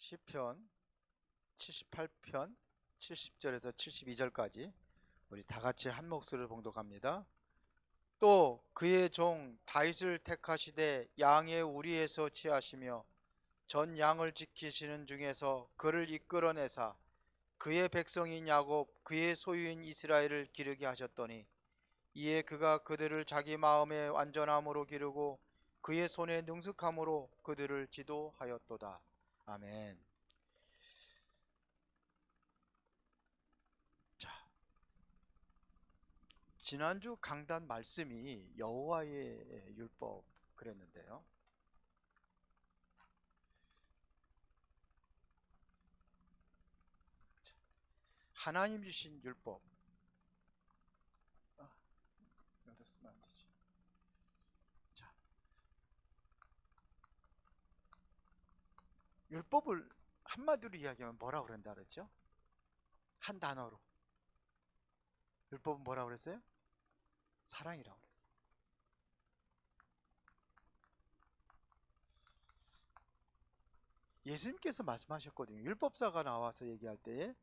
시편 78편 70절에서 72절까지 우리 다 같이 한 목소리를 봉독합니다. 또 그의 종 다윗을 택하시되 양의 우리에서 취하시며 전 양을 지키시는 중에서 그를 이끌어내사 그의 백성인 야곱 그의 소유인 이스라엘을 기르게 하셨더니 이에 그가 그들을 자기 마음의 완전함으로 기르고 그의 손의 능숙함으로 그들을 지도하였도다. 아멘. 자, 지난주 강단 말씀이 여호와의 율법 그랬는데요. 하나님 주신 율법. 여기다 쓰면 안 되지. 자, 율법을 한마디로 이야기하면 뭐라고 그런다 그랬죠? 한 단어로. 율법은 뭐라고 그랬어요? 사랑이라고 그랬어요. 예수님께서 말씀하셨거든요. 율법사가 나와서 얘기할 때에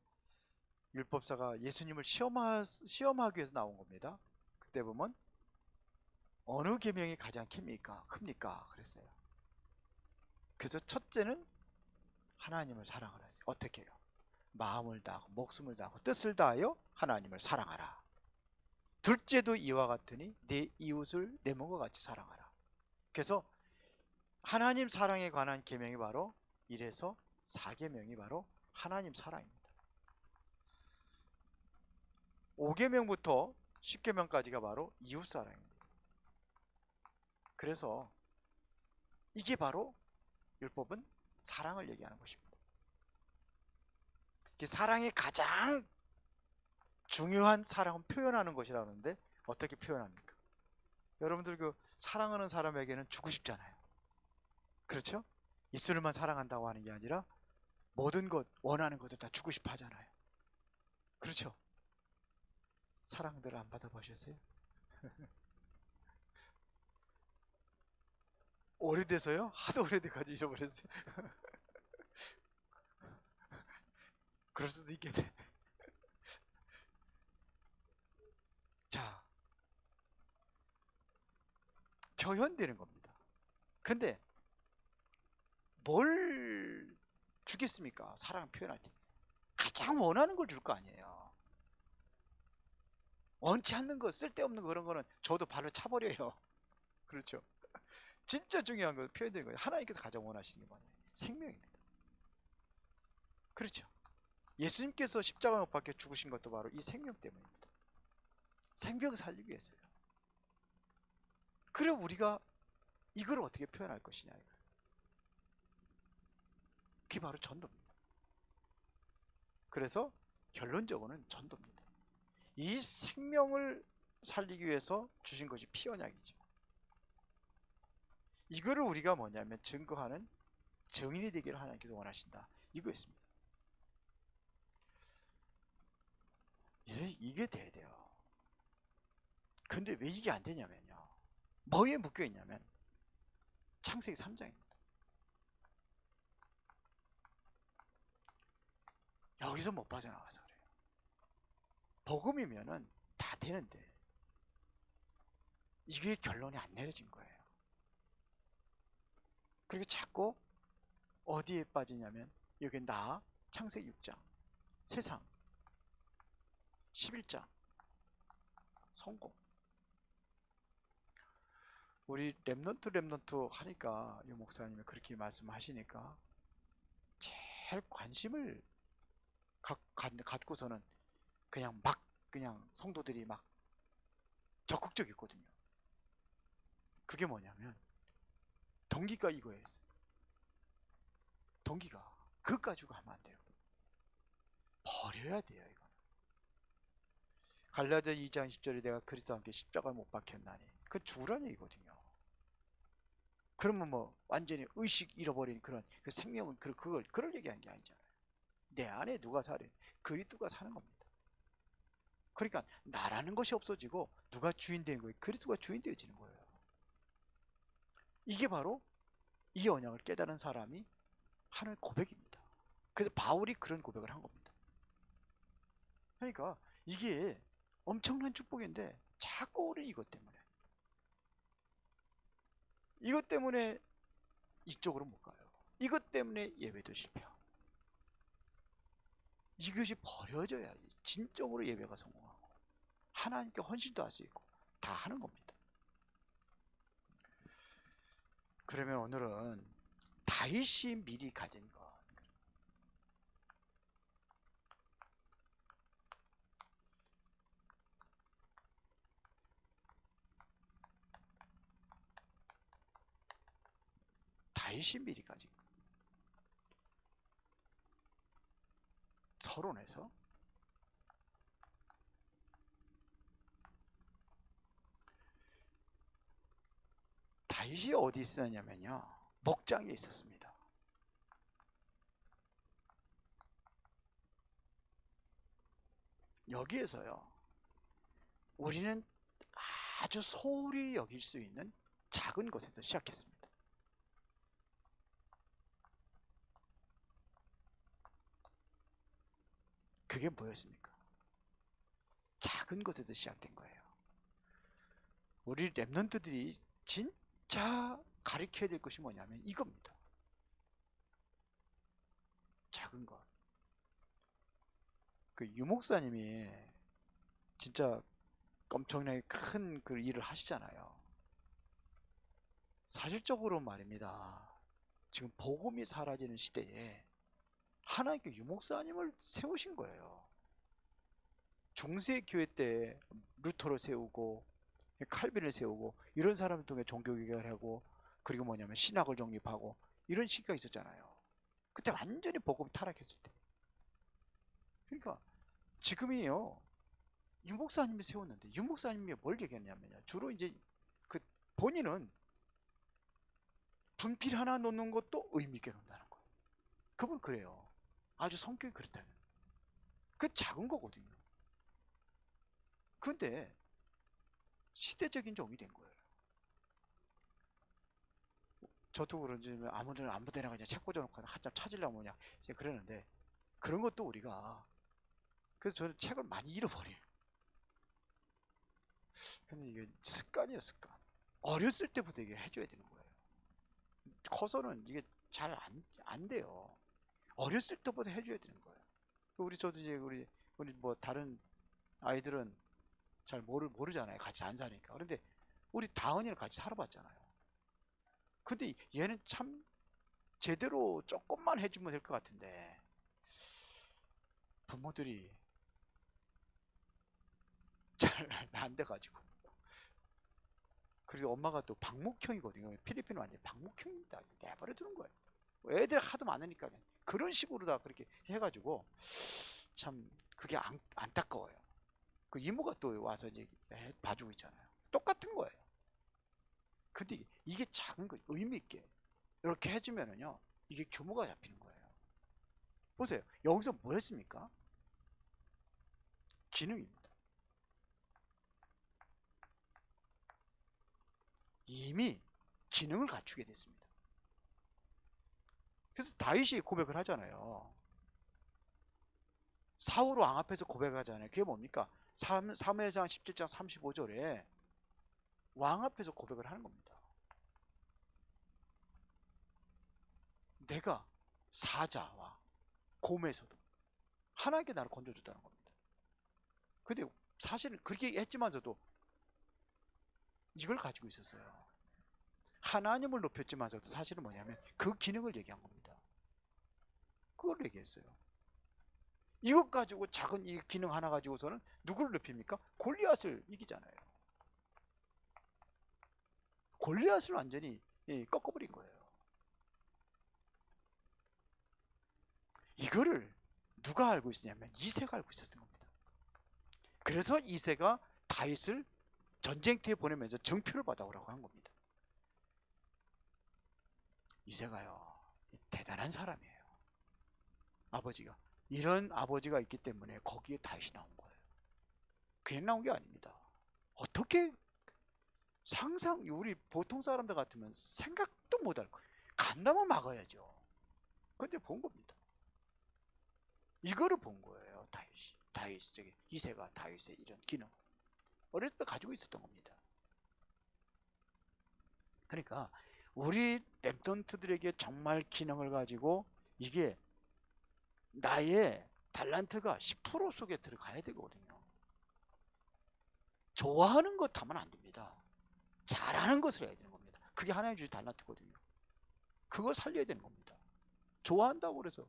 율법사가 예수님을 시험하기 위해서 나온 겁니다. 그때 보면 어느 계명이 가장 큽니까? 그랬어요. 그래서 첫째는 하나님을 사랑하라 했어요. 어떻게 해요? 마음을 다하고 목숨을 다하고 뜻을 다하여 하나님을 사랑하라. 둘째도 이와 같으니 내 이웃을 내 몸과 같이 사랑하라. 그래서 하나님 사랑에 관한 계명이 바로 1에서 4계명이 바로 하나님 사랑입니다. 5계명부터 10계명까지가 바로 이웃 사랑입니다. 그래서 이게 바로 율법은 사랑을 얘기하는 것입니다. 사랑의 가장 중요한 사랑은 표현하는 것이라고 하는데 어떻게 표현합니까? 여러분들 사랑하는 사람에게는 주고 싶잖아요. 그렇죠? 입술만 사랑한다고 하는 게 아니라 모든 것, 원하는 것을 다 주고 싶어 하잖아요. 그렇죠? 사랑들 안 받아보셨어요? 오래돼서요? 하도 오래돼가지고 잊어버렸어요. 그럴 수도 있겠네. 자, 표현되는 겁니다. 근데 뭘 주겠습니까? 사랑을 표현할 때 가장 원하는 걸 줄 거 아니에요. 원치 않는 거, 쓸데없는 거, 그런 거는 저도 발로 차버려요. 그렇죠? 진짜 중요한 거 표현되는 거예요. 하나님께서 가장 원하시는 거 아니에요. 생명입니다. 그렇죠? 예수님께서 십자가 못 박혀 죽으신 것도 바로 이 생명 때문입니다. 생명 살리기 위해서요. 그럼 우리가 이걸 어떻게 표현할 것이냐 이거예요. 그게 바로 전도입니다. 그래서 결론적으로는 전도입니다. 이 생명을 살리기 위해서 주신 것이 피 언약이죠. 이거를 우리가 뭐냐면 증거하는 증인이 되기를 하나님께서 원하신다. 이거였습니다. 이게 돼야 돼요. 근데 왜 이게 안 되냐면요. 뭐에 묶여 있냐면 창세기 3장입니다. 여기서 못 빠져나가서 그래요. 복음이면은 다 되는데 이게 결론이 안 내려진 거예요. 그리고 자꾸 어디에 빠지냐면 여기 창세기 6장, 세상, 11장, 성공. 우리 렘넌트 하니까 이 목사님이 그렇게 말씀하시니까 제일 관심을 갖고서는 그냥 성도들이 막 적극적이거든요. 그게 뭐냐면 동기가 이거예요. 동기가 그것 가지고 하면 안 돼요. 버려야 돼요. 이거는 갈라디아 2장 10절에 내가 그리스도와 함께 십자가에 못 박혔나니 그 죽으라는 얘기거든요. 그러면 뭐 완전히 의식 잃어버린 그런 그 생명은 그걸 얘기하는 게 아니잖아요. 내 안에 누가 살아요? 그리스도가 사는 겁니다. 그러니까 나라는 것이 없어지고 누가 주인 되는 거예요? 그리스도가 주인 되어지는 거예요. 이게 바로 이 언약을 깨달은 사람이 하는 고백입니다. 그래서 바울이 그런 고백을 한 겁니다. 그러니까 이게 엄청난 축복인데 자꾸 우리 이것 때문에 이쪽으로 못 가요. 이것 때문에 예배도 실패하고. 이것이 버려져야지 진정으로 예배가 성공하고 하나님께 헌신도 할 수 있고 다 하는 겁니다. 그러면 오늘은 다윗이 미리 가진 것, 다윗이 미리 가진 것, 서론에서 다윗이 어디 있었냐면요, 목장에 있었습니다. 여기에서요, 우리는 아주 소홀히 여길 수 있는 작은 것에서 시작했습니다. 그게 뭐였습니까? 작은 것에서 시작된 거예요. 우리 랩런트들이 진짜 가르쳐야 될 것이 뭐냐면 이겁니다. 작은 것. 그 유목사님이 진짜 엄청나게 큰 그 일을 하시잖아요. 사실적으로 말입니다. 지금 복음이 사라지는 시대에 하나님께 유목사님을 세우신 거예요. 중세 교회 때 루터를 세우고 칼빈을 세우고 이런 사람을 통해 종교개혁을 하고 그리고 뭐냐면 신학을 정립하고 이런 시기가 있었잖아요. 그때 완전히 복음이 타락했을 때. 그러니까 지금이요, 유목사님이 세웠는데 유목사님이 뭘 얘기했냐면요, 주로 이제 그 본인은 분필 하나 놓는 것도 의미 있게 놓는다는 거예요. 그분 그래요. 아주 성격이 그렇다면. 그 작은 거거든요. 근데 시대적인 종이 된 거예요. 저도 그런지 아무데나 그냥 책 꽂아놓고 한참 찾으려면 뭐냐 그러는데, 그런 것도 우리가, 그래서 저는 책을 많이 잃어버려요. 근데 이게 습관이에요, 습관. 어렸을 때부터 이게 해줘야 되는 거예요. 커서는 이게 잘 안 돼요. 어렸을 때부터 해줘야 되는 거예요. 저도 이제 우리 뭐 다른 아이들은 잘 모르잖아요. 같이 안 사니까. 그런데 우리 다은이랑 같이 살아봤잖아요. 근데 얘는 참 제대로 조금만 해주면 될 것 같은데 부모들이 잘 안 돼가지고, 그리고 엄마가 또 방목형이거든요. 필리핀은 완전 방목형입니다. 내버려 두는 거예요. 애들 하도 많으니까 그런 식으로 다 그렇게 해가지고 참 그게 안타까워요. 그 이모가 또 와서 이제 봐주고 있잖아요. 똑같은 거예요. 근데 이게 작은 거 의미 있게 이렇게 해주면은요, 이게 규모가 잡히는 거예요. 보세요. 여기서 뭐 했습니까? 기능입니다. 이미 기능을 갖추게 됐습니다. 그래서 다윗이 고백을 하잖아요. 사울 왕 앞에서 고백을 하잖아요. 그게 뭡니까? 사무엘상 17장 35절에 왕 앞에서 고백을 하는 겁니다. 내가 사자와 곰에서도 하나님께 나를 건져줬다는 겁니다. 근데 사실은 그렇게 했지만서도 이걸 가지고 있었어요. 하나님을 높였지만서도 사실은 뭐냐면 그 기능을 얘기한 겁니다. 그걸 얘기했어요. 이것 가지고 작은 이 기능 하나 가지고서는 누구를 높입니까? 골리앗을 이기잖아요. 골리앗을 완전히 꺾어버린 거예요. 이거를 누가 알고 있었냐면 이새가 알고 있었던 겁니다. 그래서 이새가 다윗을 전쟁터에 보내면서 정표를 받아오라고 한 겁니다. 이새가요, 대단한 사람이에요. 아버지가 이런 아버지가 있기 때문에 거기에 다윗이 나온 거예요. 그냥 나온 게 아닙니다. 어떻게 우리 보통 사람들 같으면 생각도 못할 거예요. 간다면 막아야죠. 근데 본 겁니다. 이거를 본 거예요. 저기 이새가 다윗의 이런 기능. 어렸을 때 가지고 있었던 겁니다. 그러니까 우리 랩턴트들에게 정말 기능을 가지고 이게 나의 달란트가 10% 속에 들어가야 되거든요. 좋아하는 것 하면 안 됩니다. 잘하는 것을 해야 되는 겁니다. 그게 하나님 주신 달란트거든요. 그거 살려야 되는 겁니다. 좋아한다고 그래서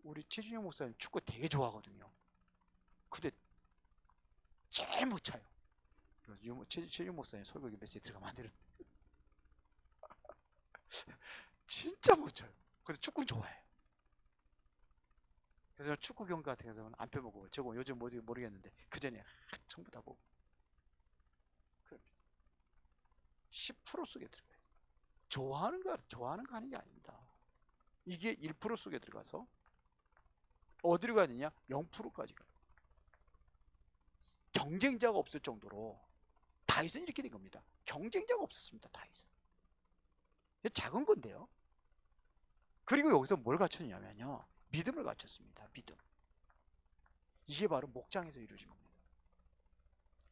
우리 최준영 목사님 축구 되게 좋아하거든요. 근데 제일 못 차요. 최준영 목사님 설교기 메시지 들어가면 안 되는 진짜 못 차요. 근데 축구는 좋아해요. 그래서 축구 경기 같은 경우는 안 빼먹고 저거 요즘 뭐지 모르겠는데 그 전에 전부 다 보고 10% 속에 들어가요. 좋아하는 거 하는 게 아닙니다. 이게 1% 속에 들어가서 어디로 가야 되냐? 0%까지 가요. 경쟁자가 없을 정도로 다윗은 이렇게 된 겁니다. 경쟁자가 없었습니다. 다윗은 작은 건데요. 그리고 여기서 뭘 갖췄냐면요, 믿음을 갖췄습니다. 믿음. 이게 바로 목장에서 이루어진 겁니다.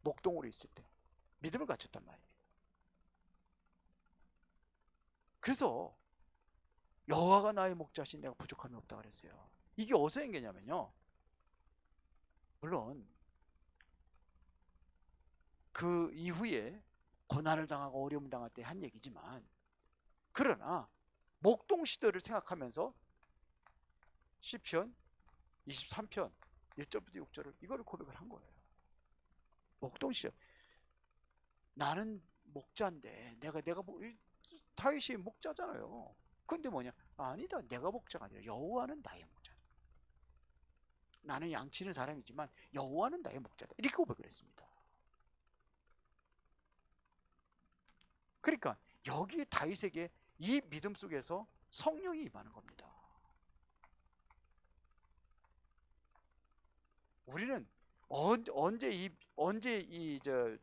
목동으로 있을 때 믿음을 갖췄단 말입니다. 그래서 여호와가 나의 목자신 내가 부족함이 없다 그랬어요. 이게 어디서 생겼냐면요, 물론 그 이후에 고난을 당하고 어려움을 당할 때 한 얘기지만, 그러나 목동 시대를 생각하면서 시편 23편 1절부터 6절을 이거를 고백을 한 거예요. 목동 시대, 나는 목자인데 내가 다윗이 목자잖아요. 근데 뭐냐? 아니다, 내가 목자가 아니라 여호와는 나의 목자다. 나는 양치는 사람이지만 여호와는 나의 목자다. 이렇게 고백을 했습니다. 그러니까 여기 다윗에게 이 믿음 속에서 성령이 임하는 겁니다. 우리는 언제 저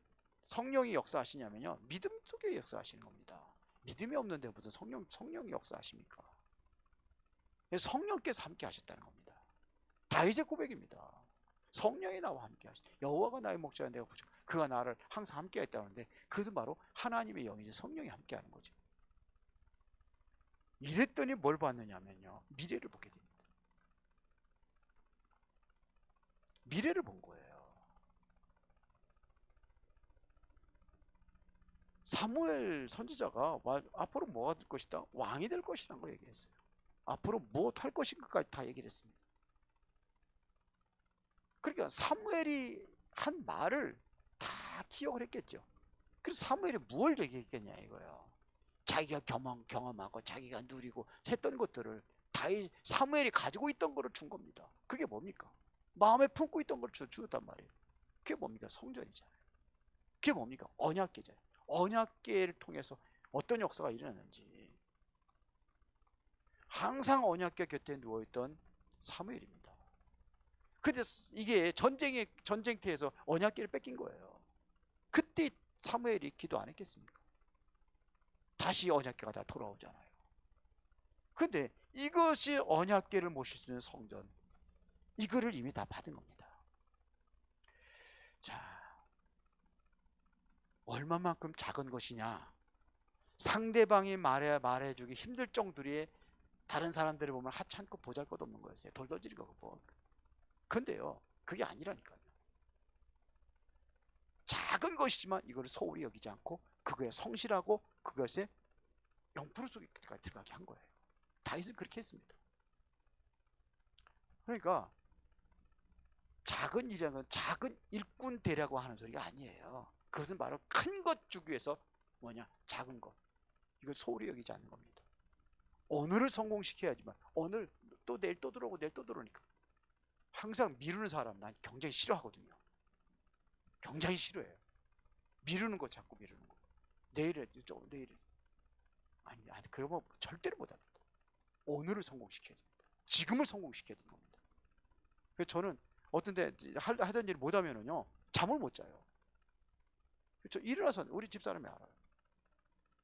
성령이 역사하시냐면요, 믿음 속에 역사하시는 겁니다. 믿음이 없는데 무슨 성령이 역사하십니까? 성령께서 함께 하셨다는 겁니다. 다윗의 고백입니다. 성령이 나와 함께 하시. 여호와가 나의 목자야, 내가 부족. 그가 나를 항상 함께 했다는데, 그것은 바로 하나님의 영이지 성령이 함께 하는 거죠. 이랬더니 뭘 봤느냐면요, 미래를 보게 됩니다. 미래를 본 거예요. 사무엘 선지자가 앞으로 뭐가 될 것이다? 왕이 될 것이라는 거 얘기했어요. 앞으로 무엇 할 것인가까지 다 얘기를 했습니다. 그러니까 사무엘이 한 말을 다 기억을 했겠죠. 그래서 사무엘이 뭘 얘기했겠냐 이거예요. 자기가 경험하고 자기가 누리고 했던 것들을 사무엘이 가지고 있던 거를 준 겁니다. 그게 뭡니까? 마음에 품고 있던 걸 주었단 말이에요. 그게 뭡니까? 성전이잖아요. 그게 뭡니까? 언약궤잖아요. 언약궤를 통해서 어떤 역사가 일어났는지, 항상 언약궤 곁에 누워있던 사무엘입니다. 근데 이게 전쟁터에서 언약궤를 뺏긴 거예요. 그때 사무엘이 기도 안 했겠습니까? 다시 언약궤가 다 돌아오잖아요. 근데 이것이 언약궤를 모실 수 있는 성전, 이거를 이미 다 받은 겁니다. 자, 얼마만큼 작은 것이냐? 상대방이 말해주기 힘들 정도의, 다른 사람들을 보면 하찮고 보잘것없는 거였어요. 돌돌지리고 뭐. 근데요, 그게 아니라니까요. 작은 것이지만 이거를 소홀히 여기지 않고 그거에 성실하고 그것에 0% 속에까지 들어가게 한 거예요. 다윗은 그렇게 했습니다. 그러니까 작은 일이라는 건 작은 일꾼 되라고 하는 소리가 아니에요. 그것은 바로 큰 것 주기 위해서 뭐냐? 작은 것. 이걸 소홀히 여기지 않는 겁니다. 오늘을 성공시켜야지만, 오늘 또 내일 또 들어오고 내일 또 들어오니까 항상 미루는 사람 난 굉장히 싫어하거든요. 굉장히 싫어해요. 미루는 거, 자꾸 미루는 거. 내일에 조금 내일에. 아니 그러면 절대로 못합니다. 오늘을 성공시켜야 됩니다. 지금을 성공시켜야 되는 겁니다. 그래서 저는 어떤 데 하던 일을 못하면은요, 잠을 못 자요. 저 일어나서 우리 집사람이 알아요.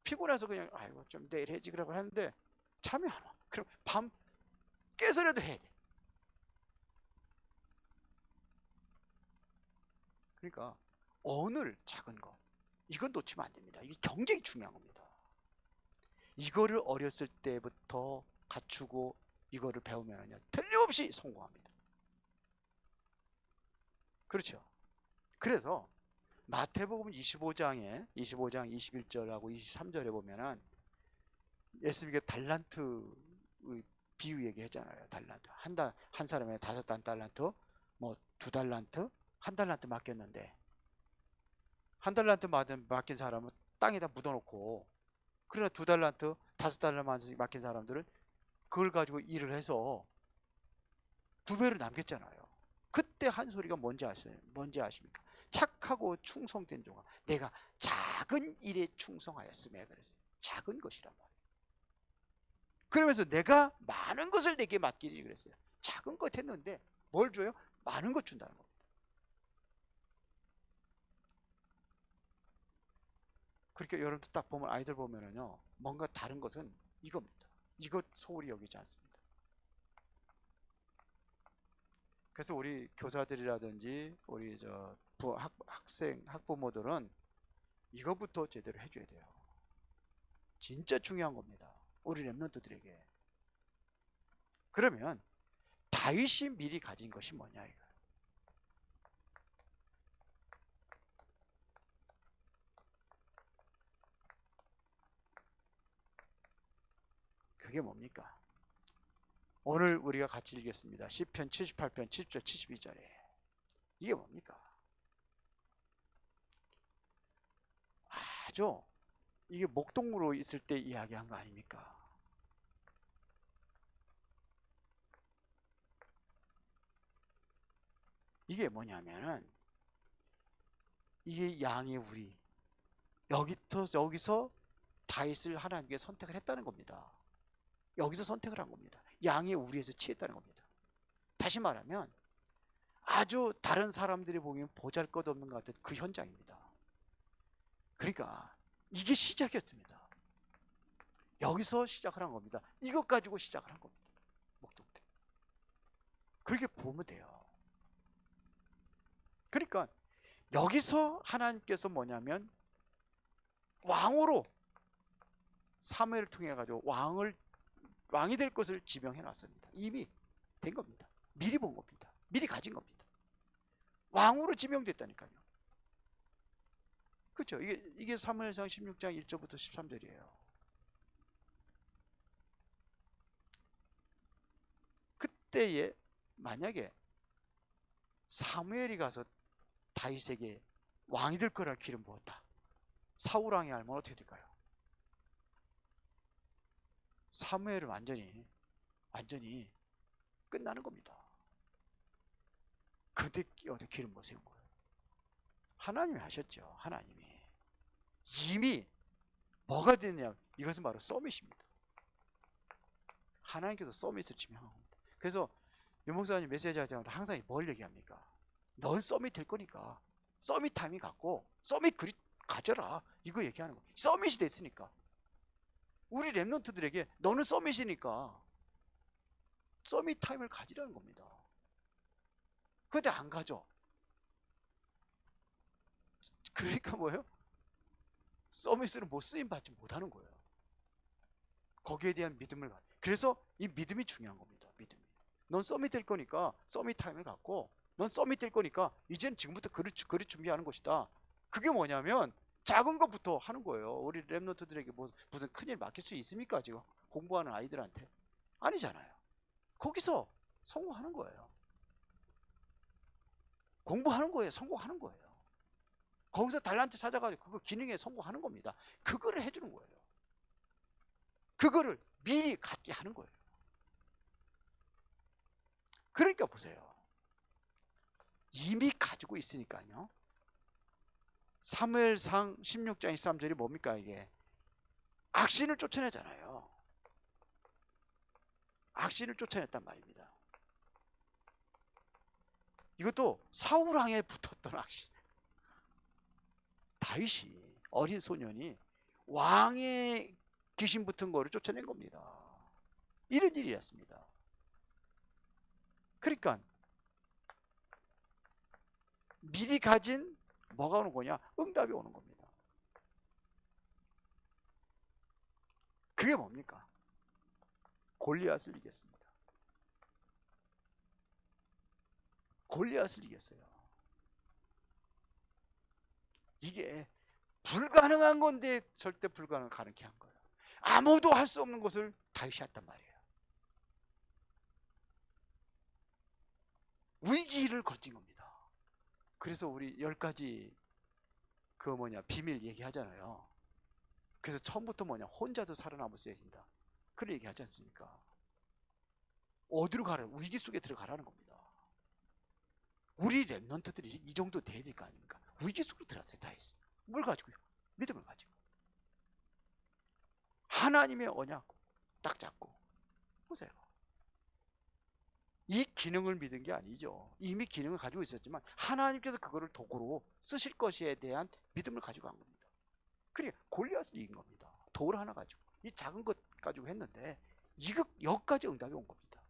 피곤해서 그냥 아이고 좀 내일 해지 그러고 하는데 잠이 안 와. 그럼 밤 깨서라도 해야 돼. 그러니까 언을 작은 것 이건 놓치면 안 됩니다. 이게 굉장히 중요한 겁니다. 이거를 어렸을 때부터 갖추고 이거를 배우면요 틀림없이 성공합니다. 그렇죠. 그래서 마태복음 25장 21절하고 23절에 보면은 예수님이 달란트 비유 얘기했잖아요. 달란트 한 사람에 5달란트, 뭐 2달란트, 1달란트 맡겼는데 한 달란트 맡긴 사람은 땅에다 묻어놓고, 그러나 2달란트, 5달란트 맡긴 사람들은 그걸 가지고 일을 해서 2배로 남겼잖아요. 그때 한 소리가 뭔지 아십니까? 착하고 충성된 종아, 내가 작은 일에 충성하였음에 그랬어요. 작은 것이란 말이에요. 그러면서 내가 많은 것을 내게 맡기리 그랬어요. 작은 것 했는데 뭘 줘요? 많은 것 준다는 겁니다. 그렇게 여러분들 딱 보면 아이들 보면은요 뭔가 다른 것은 이겁니다. 이것 소홀히 여기지 않습니다. 그래서 우리 교사들이라든지 우리 학생 학부모들은 이것부터 제대로 해줘야 돼요. 진짜 중요한 겁니다. 우리 랩런트들에게. 그러면 다윗이 미리 가진 것이 뭐냐 이거. 그게 뭡니까? 오늘 우리가 같이 읽겠습니다. 시편 78편 70절 72절에 이게 뭡니까? 아주 이게 목동으로 있을 때 이야기한 거 아닙니까? 이게 뭐냐면은 이게 양의 우리 여기서 다윗을 하나님께 선택을 했다는 겁니다. 여기서 선택을 한 겁니다. 양의 우리에서 취했다는 겁니다. 다시 말하면 아주 다른 사람들이 보기엔 보잘것없는 것 같은 그 현장입니다. 그러니까 이게 시작이었습니다. 여기서 시작을 한 겁니다. 이것 가지고 시작을 한 겁니다. 목동 때. 그렇게 보면 돼요. 그러니까 여기서 하나님께서 뭐냐면 왕으로 사무엘을 통해 가지고 왕이 될 것을 지명해 놨습니다. 이미 된 겁니다. 미리 본 겁니다. 미리 가진 겁니다. 왕으로 지명됐다니까요. 그렇죠. 이게 사무엘상 16장 1절부터 13절이에요. 그때에 만약에 사무엘이 가서 다윗에게 왕이 될 거라 기름 부었다. 사울 왕이 알면 어떻게 될까요? 사무엘은 완전히 끝나는 겁니다. 그때 어디 기름 못 세운 거예요. 하나님이 하셨죠. 하나님이 이미 뭐가 됐냐? 이것은 바로 서밋입니다. 하나님께서 서밋을 지명한 겁니다. 그래서 유 목사님 메시지 할 때마다 항상 뭘 얘기합니까? 넌 서밋 될 거니까 서밋 타이밍 갖고 서밋 그리 가져라. 이거 얘기하는 거. 서밋이 됐으니까 우리 랩런트들에게 너는 서밋이니까 서밋 타임을 가지라는 겁니다. 근데 안 가져. 그러니까 뭐예요? 서밋으로 못 쓰임 받지 못하는 거예요. 거기에 대한 믿음을 갖. 그래서 이 믿음이 중요한 겁니다. 믿음이. 넌 서밋 될 거니까 서밋 타임을 갖고, 넌 서밋 될 거니까 이제는 지금부터 그릇 준비하는 것이다. 그게 뭐냐면 작은 것부터 하는 거예요. 우리 랩런트들에게 무슨 큰일 맡길 수 있습니까? 지금 공부하는 아이들한테 아니잖아요. 거기서 성공하는 거예요. 공부하는 거예요. 성공하는 거예요. 거기서 달란트 찾아가지고 그거 기능에 성공하는 겁니다. 그거를 해주는 거예요. 그거를 미리 갖게 하는 거예요. 그러니까 보세요. 이미 가지고 있으니까요. 사무엘상 16장 23절이 뭡니까 이게? 악신을 쫓아내잖아요. 악신을 쫓아냈단 말입니다. 이것도 사울왕에 붙었던 악신. 다윗이 어린 소년이 왕의 귀신 붙은 거를 쫓아낸 겁니다. 이런 일이었습니다. 그러니까 미리 가진 뭐가 오는 거냐? 응답이 오는 겁니다. 그게 뭡니까? 골리앗을 이겼습니다. 골리앗을 이겼어요. 이게 불가능한 건데 절대 불가능을 가능케 한 거예요. 아무도 할 수 없는 것을 다윗이 했단 말이에요. 위기를 거친 겁니다. 그래서 우리 10가지 그 비밀 얘기하잖아요. 그래서 처음부터 혼자도 살아남았어야 된다. 그런 얘기 하지 않습니까? 어디로 가라? 위기 속에 들어가라는 겁니다. 우리 랩런트들이 이 정도 돼야 될 거 아닙니까? 위기 속으로 들어갔어요. 다윗이. 뭘 가지고요? 믿음을 가지고. 하나님의 언약 딱 잡고 보세요. 이 기능을 믿은 게 아니죠. 이미 기능을 가지고 있었지만 하나님께서 그거를 도구로 쓰실 것에 대한 믿음을 가지고 간 겁니다. 그러니까 골리앗을 이긴 겁니다. 돌 하나 가지고. 이 작은 것 가지고 했는데 여기까지 응답이 온 겁니다.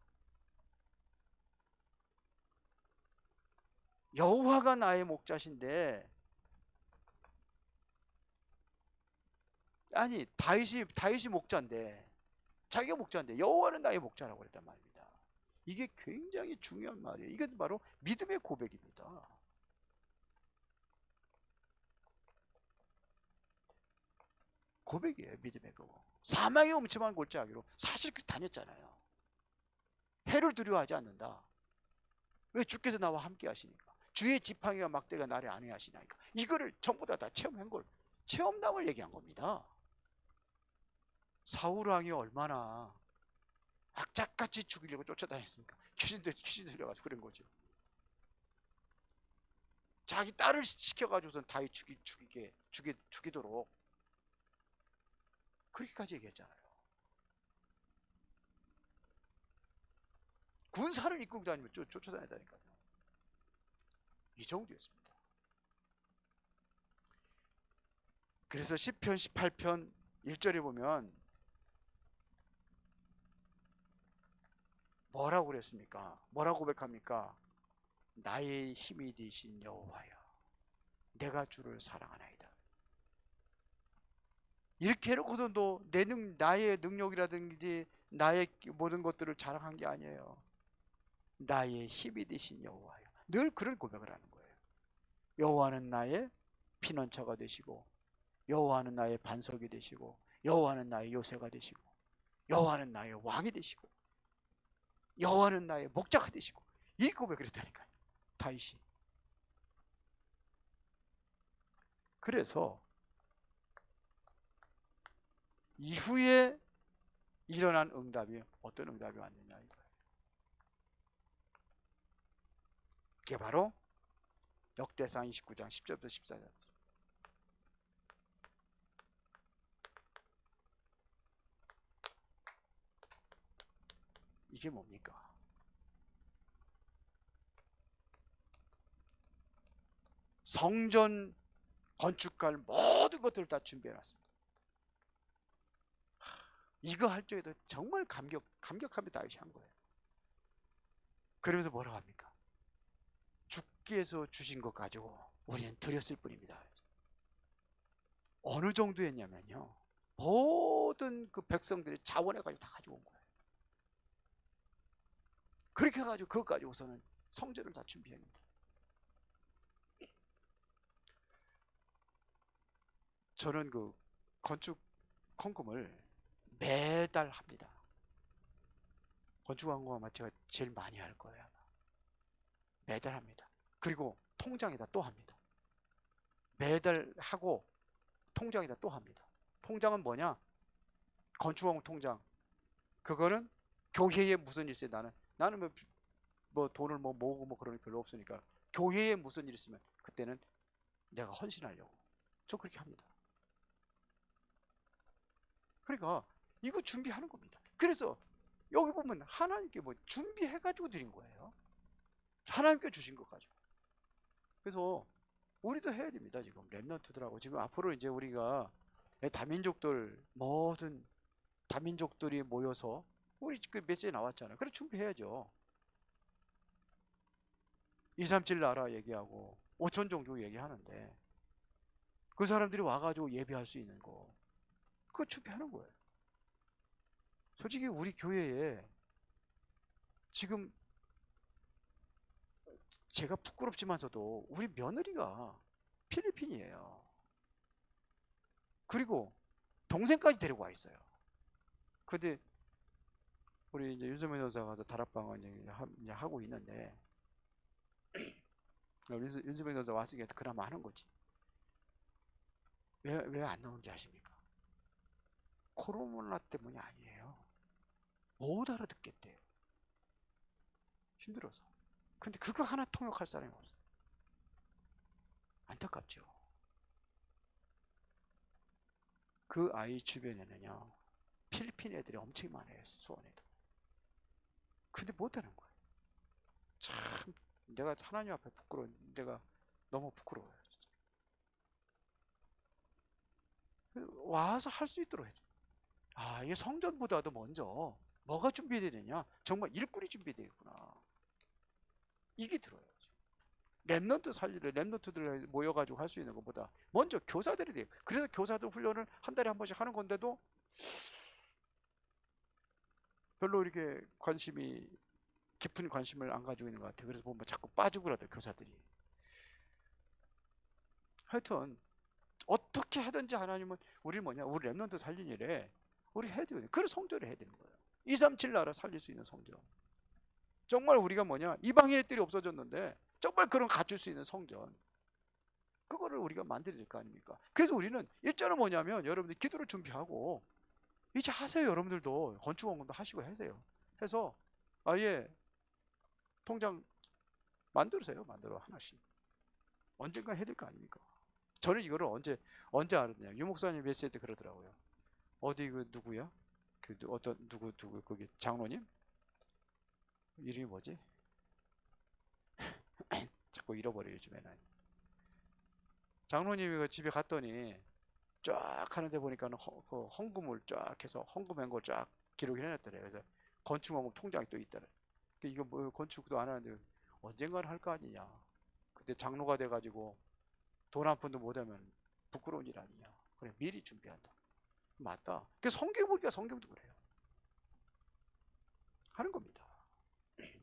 여호와가 나의 목자신데, 아니 다윗이 목자인데, 자기가 목자인데 여호와는 나의 목자라고 그랬단 말입니다. 이게 굉장히 중요한 말이에요. 이게 바로 믿음의 고백입니다. 고백이에요. 믿음의 고백. 사망의 음침한 골짜기로 사실 다녔잖아요. 해를 두려워하지 않는다. 왜? 주께서 나와 함께 하시니까. 주의 지팡이와 막대가 나를 안위하시나이까. 이거를 전부 다 체험한 걸, 체험담을 얘기한 겁니다. 사울 왕이 얼마나 악착같이 죽이려고 쫓아다녔습니까? 귀신 들려가지고 그런 거죠. 자기 딸을 시켜가지고선 다윗 죽이도록 그렇게까지 얘기했잖아요. 군사를 이끌고 다니면 쫓아다니다니까요. 이 정도였습니다. 그래서 시편 18편 1절에 보면 뭐라고 그랬습니까? 뭐라고 고백합니까? 나의 힘이 되신 여호와여, 내가 주를 사랑하나이다. 이렇게 해놓고서도 나의 능력이라든지 나의 모든 것들을 자랑한 게 아니에요. 나의 힘이 되신 여호와여. 늘 그런 고백을 하는 거예요. 여호와는 나의 피난처가 되시고, 여호와는 나의 반석이 되시고, 여호와는 나의 요새가 되시고, 여호와는 나의 왕이 되시고, 여호와는 나의 목자가 되시고, 이 고백을 했다니까요, 다윗이. 그래서 이후에 일어난 응답이 어떤 응답이 왔느냐 이거예요. 그게 바로 역대상 29장 10절부터 14절. 이게 뭡니까? 성전 건축할 모든 것들을 다 준비해놨습니다. 이거 할 적에도 정말 감격하며 다윗이 한 거예요. 그러면서 뭐라고 합니까? 주께서 주신 것 가지고 우리는 드렸을 뿐입니다. 어느 정도 했냐면요, 모든 그 백성들이 자원해가지고 다 가지고 온 거예요. 그렇게 해가지고 그것 가지고서는 성전을 다 준비합니다. 저는 그 건축 헌금을 매달 합니다. 건축 헌금 아마 제가 제일 많이 할 거예요. 아마. 매달 합니다. 그리고 통장에다 또 합니다. 매달 하고 통장에다 또 합니다. 통장은 뭐냐? 건축헌금 통장. 그거는 교회에 무슨 일 있어요. 나는 뭐 돈을 모으고 그런 게 별로 없으니까 교회에 무슨 일 있으면 그때는 내가 헌신하려고 저 그렇게 합니다. 그러니까 이거 준비하는 겁니다. 그래서 여기 보면 하나님께 준비해가지고 드린 거예요. 하나님께 주신 것 가지고. 그래서 우리도 해야 됩니다. 지금 랩런트들하고 지금 앞으로 이제 우리가 다민족들, 모든 다민족들이 모여서 우리 그 메시지 나왔잖아요. 그래 준비해야죠. 237 나라 얘기하고 5천 정도 얘기하는데 그 사람들이 와가지고 예배할 수 있는 거 그거 준비하는 거예요. 솔직히 우리 교회에 지금 제가 부끄럽지만서도 우리 며느리가 필리핀이에요. 그리고 동생까지 데리고 와 있어요. 근데 우리 이제 윤석열 전사가 가서 다락방을 이제 하고 있는데 윤석열 전사 왔으니까 그나마 하는 거지. 왜 안 나오는지 아십니까? 코로나 때문이 아니에요. 못 알아듣겠대요. 힘들어서. 근데 그거 하나 통역할 사람이 없어요. 안타깝죠. 그 아이 주변에는요 필리핀 애들이 엄청 많아요. 수원에도. 근데 못하는 거예요. 참 내가 하나님 앞에 부끄러운 내가 너무 부끄러워요. 진짜. 와서 할 수 있도록 해줘. 아 이게 성전보다도 먼저 뭐가 준비되느냐? 정말 일꾼이 준비되겠구나. 이게 들어요. 랩넌트 살리를 랩넌트들 모여가지고 할 수 있는 것보다 먼저 교사들이 돼요. 그래서 교사들 훈련을 한 달에 한 번씩 하는 건데도 별로 이렇게 관심이 깊은 관심을 안 가지고 있는 것 같아요. 그래서 보면 자꾸 빠지고 그러더라고요, 교사들이. 하여튼 어떻게 하든지 하나님은 우리 뭐냐, 우리 랩넌트 살린 일에 우리 해야 돼요. 그걸 성전을 해야 되는 거예요. 237 나라 살릴 수 있는 성전. 정말 우리가 뭐냐, 이방인의 뜰이 없어졌는데 정말 그런 갖출 수 있는 성전. 그거를 우리가 만들어야 될 거 아닙니까? 그래서 우리는 일자는 뭐냐면 여러분들 기도를 준비하고 이제 하세요. 여러분들도 건축원금도 하시고 하세요. 해서 아예 통장 만들으세요. 만들어 하나씩. 언젠가 해야 될 거 아닙니까? 저는 이거를 언제 알았냐? 유 목사님 메시지 때 그러더라고요. 어디 그 누구야? 그 어떤 누구 거기 장로님? 이름이 뭐지? 자꾸 잃어버려 요즘에는. 장로님이 그 집에 갔더니 쫙 하는데 보니까는 그 헌금을 쫙 해서 헌금한 걸 쫙 기록을 해놨더래요. 그래서 건축원금 통장이 또 있더래. 이거 뭐 건축도 안 하는데 언젠가는 할 거 아니냐. 근데 장로가 돼가지고 돈 한 푼도 못하면 부끄러운 일 아니냐. 그래 미리 준비한다. 맞다. 그 성경 보니까 성경도 그래요. 하는 겁니다.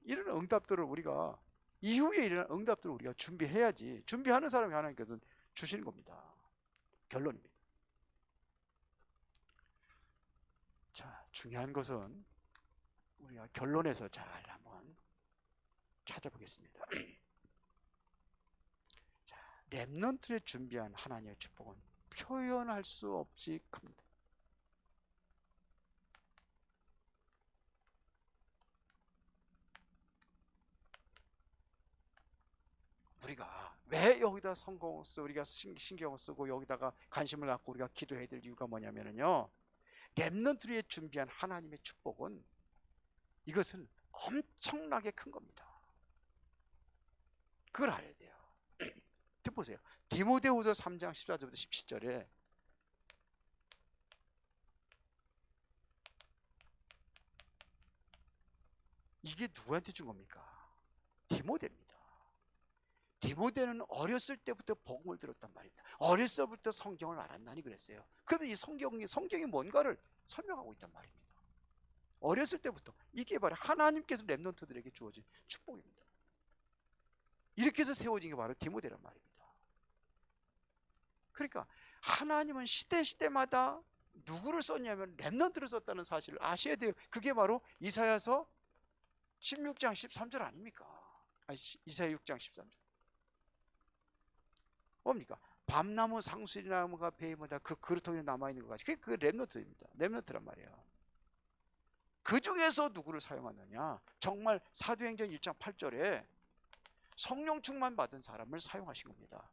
이런 응답들을 우리가 이후에 일어난 응답들을 우리가 준비해야지. 준비하는 사람이 하나님께서 주시는 겁니다. 결론입니다. 자, 중요한 것은 우리가 결론에서 잘 한번 찾아보겠습니다. 자, 렘넌트에 준비한 하나님의 축복은 표현할 수 없이 큽니다. 우리가 왜 여기다 우리가 신경을 쓰고 여기다가 관심을 갖고 우리가 기도해야 될 이유가 뭐냐면요, 렘넌트에 준비한 하나님의 축복은 이것은 엄청나게 큰 겁니다. 그걸 알아야 돼요. 보세요. 디모데후서 3장 14절부터 17절에 이게 누구한테 준 겁니까? 디모데입니다. 디모데는 어렸을 때부터 복음을 들었단 말입니다. 어렸을 때부터 성경을 알았나니 그랬어요. 그런데 이 성경이 뭔가를 설명하고 있단 말입니다. 어렸을 때부터 이게 바로 하나님께서 렘넌트들에게 주어진 축복입니다. 이렇게 해서 세워진 게 바로 디모데란 말입니다. 그러니까 하나님은 시대마다 누구를 썼냐면 렘넌트를 썼다는 사실을 아셔야 돼요. 그게 바로 이사야서 16장 13절 아닙니까? 이사야 6장 13절. 뭡니까? 밤나무 상수리나무가 베이마다 그 그루터기에 남아있는 것 같이 그 렘넌트입니다. 렘넌트란 말이에요. 그 중에서 누구를 사용하느냐? 정말 사도행전 1장 8절에 성령 충만 받은 사람을 사용하신 겁니다.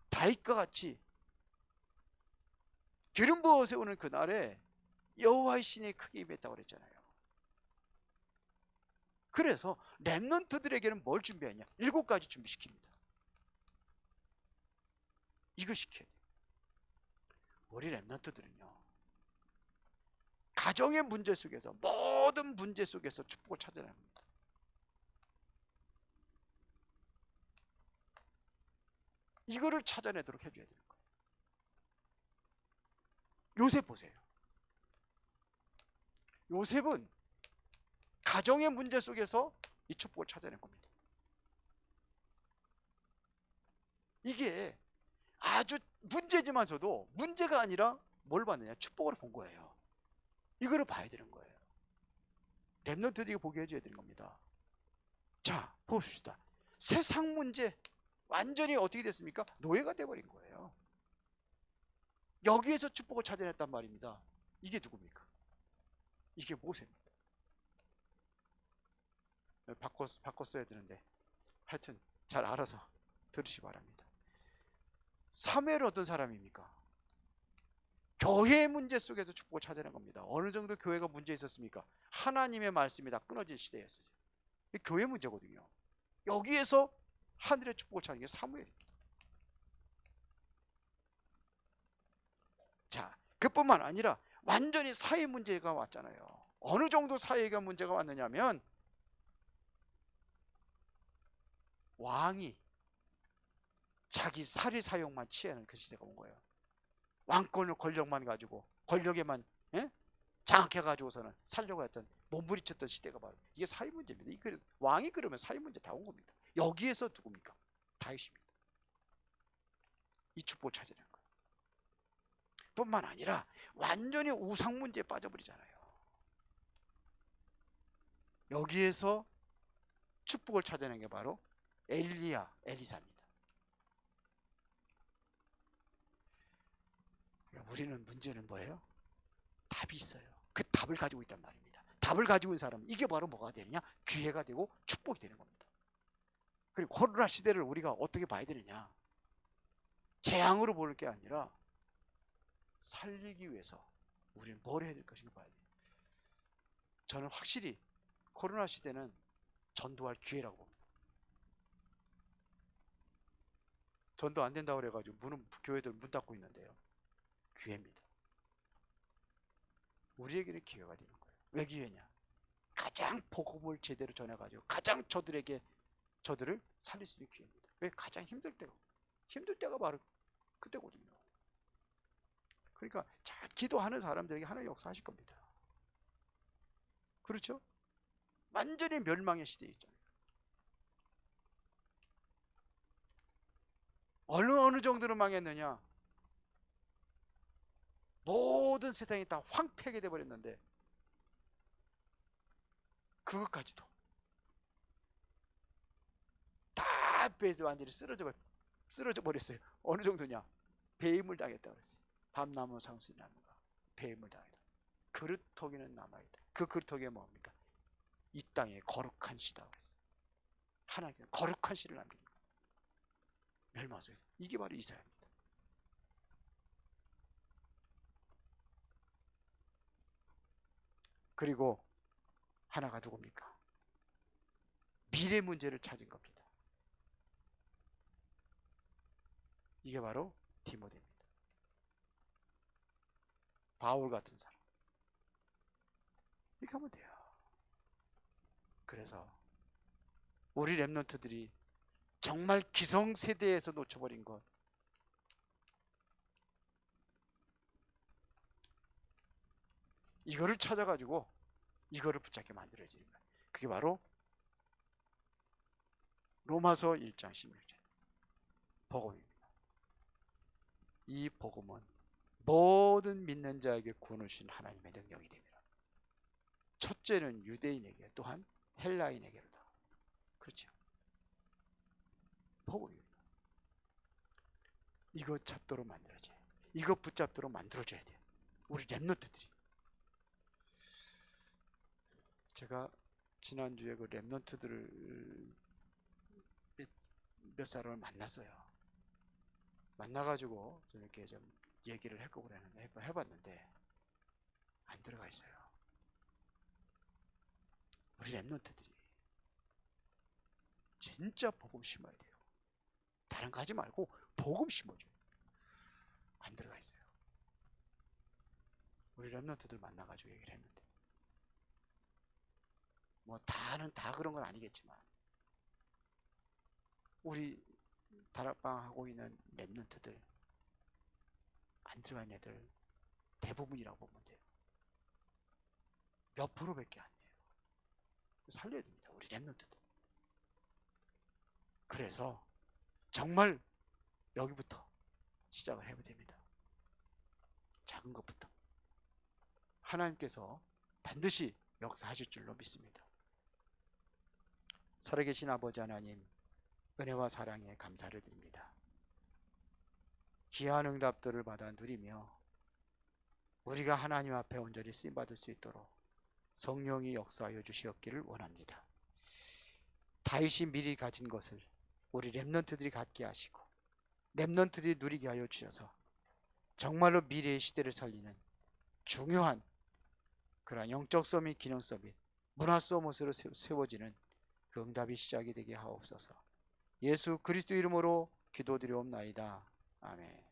다윗과 같이 기름 부어 세우는 그날에 여호와의 신이 크게 임했다고 그랬잖아요. 그래서 렘넌트들에게는 뭘 준비하냐? 7가지 준비시킵니다. 이거 시켜야 돼요. 우리 렘넌트들은요, 가정의 문제 속에서 모든 문제 속에서 축복을 찾아내는 겁니다. 이거를 찾아내도록 해줘야 되는 거예요. 요셉 보세요. 요셉은 가정의 문제 속에서 이 축복을 찾아낸 겁니다. 이게 아주 문제지만서도 문제가 아니라 뭘 봤느냐? 축복을 본 거예요. 이거를 봐야 되는 거예요. 렘넌트들이 보게 해줘야 되는 겁니다. 자, 봅시다. 세상 문제 완전히 어떻게 됐습니까? 노예가 돼버린 거예요. 여기에서 축복을 찾아냈단 말입니다. 이게 누굽니까? 이게 모세입니다. 바꿨어야 되는데 하여튼 잘 알아서 들으시기 바랍니다. 사무엘은 어떤 사람입니까? 교회의 문제 속에서 축복을 찾아낸 겁니다. 어느 정도 교회가 문제 있었습니까? 하나님의 말씀이 다 끊어진 시대였어요. 교회 문제거든요. 여기에서 하늘의 축복을 찾는 게 사무엘입니다. 자, 그뿐만 아니라 완전히 사회 문제가 왔잖아요. 어느 정도 사회가 문제가 왔느냐면 왕이 자기 사리 사욕만 취하는 그 시대가 온 거예요. 왕권을 권력만 가지고 권력에만 장악해 가지고서는 살려고 했던 몸부림쳤던 시대가 바로 이게 사회 문제입니다. 왕이 그러면 사회 문제 다 온 겁니다. 여기에서 누굽니까? 다윗입니다. 이 축복을 찾아낸 거예요. 뿐만 아니라 완전히 우상 문제에 빠져버리잖아요. 여기에서 축복을 찾아낸 게 바로 엘리야, 엘리사입니다. 우리는 문제는 뭐예요? 답이 있어요. 그 답을 가지고 있단 말입니다. 답을 가지고 있는 사람은 이게 바로 뭐가 되느냐? 기회가 되고 축복이 되는 겁니다. 그리고 코로나 시대를 우리가 어떻게 봐야 되느냐? 재앙으로 볼 게 아니라 살리기 위해서 우리는 뭘 해야 될 것인가 봐야 돼요. 저는 확실히 코로나 시대는 전도할 기회라고 봅니다. 전도 안 된다고 그래가지고 교회들 문 닫고 있는데요. 기회입니다. 우리에게는 기회가 되는 거예요. 왜 기회냐? 가장 복음을 제대로 전해가지고 가장 저들을 살릴 수 있는 기회입니다. 왜? 가장 힘들 때가 바로 그때거든요. 그러니까 잘 기도하는 사람들에게 하나님 역사하실 겁니다. 그렇죠? 완전히 멸망의 시대에 있잖아요. 어느 정도로 망했느냐? 모든 세상이 다 황폐하게 돼버렸는데 그것까지도 다 배에서 완전히 쓰러져 버렸어요. 어느 정도냐? 배임을 당했다 그랬어요. 밤나무 상수나무가 배임을 당했다. 그릇토기는 남아있다. 그 그릇토기가 뭡니까? 이 땅에 거룩한 씨다 그랬어요. 하나님께서 거룩한 씨를 남깁니다. 멸망 속에서. 이게 바로 이사야입니다. 그리고 하나가 누굽니까? 미래 문제를 찾은 겁니다. 이게 바로 디모데입니다. 바울 같은 사람. 이렇게 하면 돼요. 그래서 우리 렘넌트들이 정말 기성세대에서 놓쳐버린 것, 이거를 찾아가지고 이거를 붙잡게 만들어지는 거예요. 그게 바로 로마서 1장 16절 복음입니다. 이 복음은 모든 믿는 자에게 구원을 주신 하나님의 능력이 됩니다. 첫째는 유대인에게, 또한 헬라인에게로다. 그렇죠? 복음입니다. 이거 찾도록 만들어줘야 돼요. 이거 붙잡도록 만들어줘야 돼요. 우리 렘넌트들이. 제가 지난주에 그 렘넌트들을 몇 사람을 만났어요. 만나가지고 좀 이렇게 좀 얘기를 해봤는데 안 들어가 있어요. 우리 렘넌트들이 진짜 복음 심어야 돼요. 다른 거 하지 말고 복음 심어줘요. 안 들어가 있어요. 우리 렘넌트들 만나가지고 얘기를 했는데 뭐 다는 다 그런 건 아니겠지만 우리 다락방하고 있는 랩런트들, 안 들어간 애들 대부분이라고 보면 돼요. 몇 프로밖에 안 돼요. 살려야 됩니다, 우리 랩런트들. 그래서 정말 여기부터 시작을 해야 됩니다. 작은 것부터. 하나님께서 반드시 역사하실 줄로 믿습니다. 살아계신 아버지 하나님, 은혜와 사랑에 감사를 드립니다. 귀한 응답들을 받아 누리며 우리가 하나님 앞에 온전히 쓰임받을 수 있도록 성령이 역사하여 주시옵기를 원합니다. 다윗이 미리 가진 것을 우리 렘넌트들이 갖게 하시고 렘넌트들이 누리게 하여 주셔서 정말로 미래의 시대를 살리는 중요한 그러한 영적 서밋, 기능 서밋, 문화 서밋으로 세워지는 그 응답이 시작이 되게 하옵소서. 예수 그리스도 이름으로 기도드리옵나이다. 아멘.